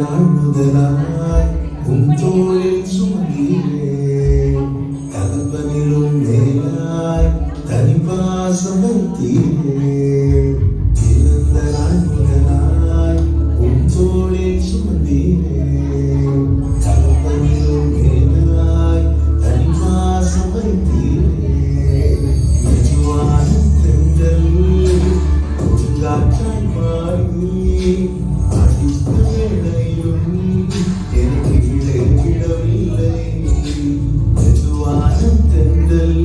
நாள் முதலாய் உன் தோளில் சுமந்தீரேன். தகப்பனிலும் மேலாய் தனிப்பாசம் வைத்தீரேன். பிறந்த நாள் முதலாய் உன் தோளில் சுமந்தீரேன். தகப்பனிலும் மேலாய் தனிப்பாசம் வைத்தீரேன். மெதுவான தென்றல் ஒழுங்காற்றாய் மாறி அடித்த வேளையும் என் கீழே விடவில்லை. மெதுவான தென்றல்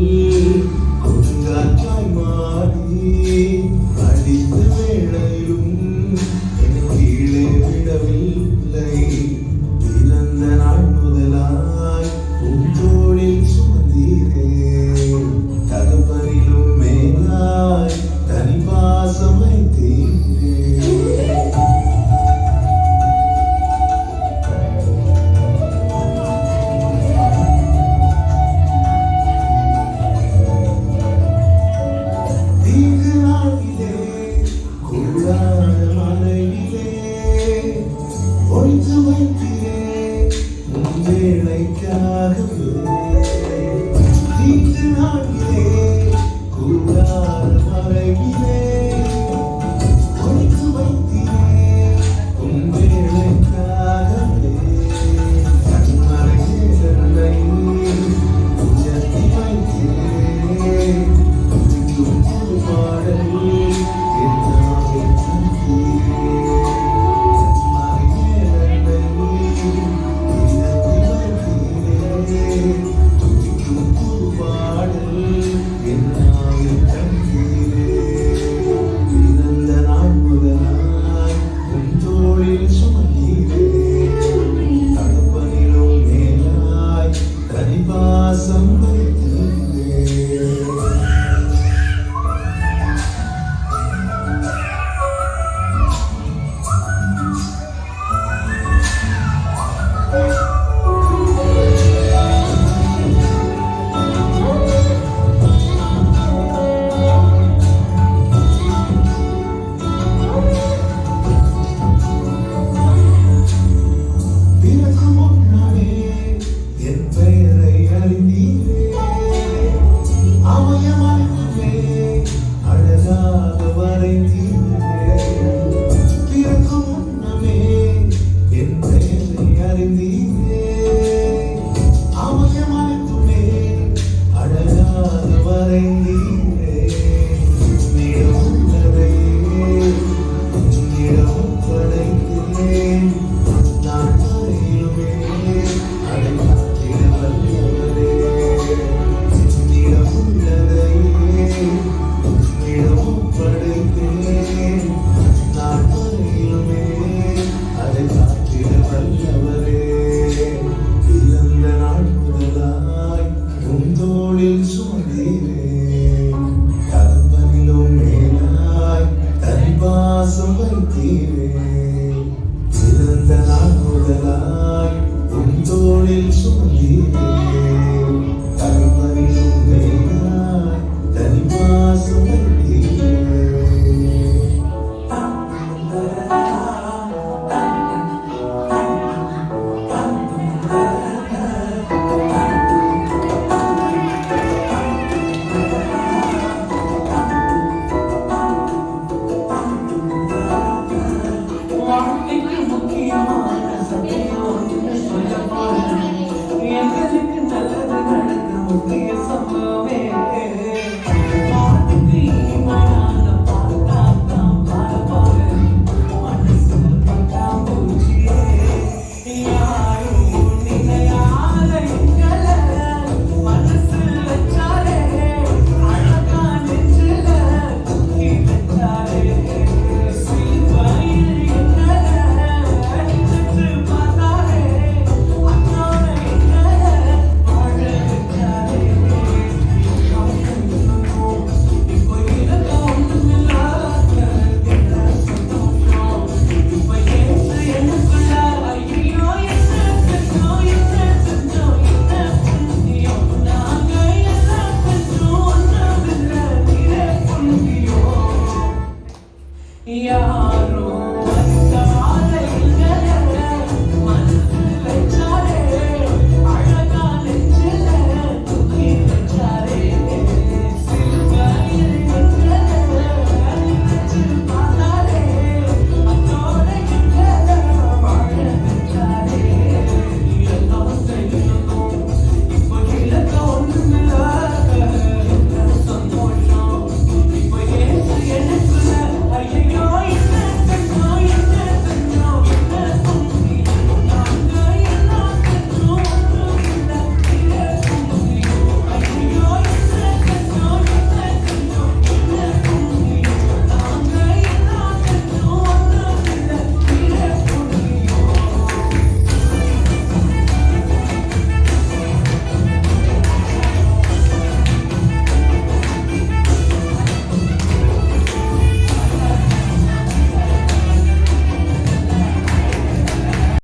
ஒழுங்காற்றாய் மாறி அடித்த வேளையும் என் கீழே விடவில்லை. பிறந்த நாள் முதலாய் உன் தோளில் சுமந்தீரேன். தகப்பனிலும் மேலாய் தனிப்பாசம் வைத்தீரேன். தீங்கு நாளிலே கூடாத மலையிலே ஒழித்து வைத்தீரே உன் வேலைக்காகவே. தீங்கு நாளிலே கூடாத மலையிலே ஒழித்து வைத்தீரே உன் வேலைக்காகவே. கண்மறையே தன்னை உயர்த்தி வைத்தீரே. துதிக்கும் புது பாடல் என் நாவில் தந்தீரே. கண்மறையே தன்னை உயர்த்தி வைத்தீரே. துதிக்கும் புது பாடல் என் நாவில் தந்தீரே. பிறந்த நாள் முதலாய் உன் தோளில் சுமந்தீரேன். தகப்பனிலும் மேலாய் தனிப்பாசம் வைத்தீரேன். பிறக்கும் முன்னாலே என் பெயரை அறிந்தீரே. அவயமானே அழகாக வரைந்தீரே. பிறக்கும் முன்னமே என் பெயரை அறிந்தீரே. அவயமானே அழகாக வரைந்தீரே. உன்னிடம் உள்ளதை உன்னிடம் படைத்தேன். நான் வரையிலுமே அதை காத்திட வல்லவரே. உன்னிடம் உள்ளதை உன்னிடம் படைத்தேன். நான் வரையிலுமே அதை காத்திட வல்லவரே. பிறந்த நாள் முதலாய் உன் தோளில் சுமந்தீரேன். தகப்பனிலும் மேலாய் தனிப்பாசம் வைத்தீரேன். பிறந்த நாள் முதலாய் உன் தோளில் சுமந்தீரேன்.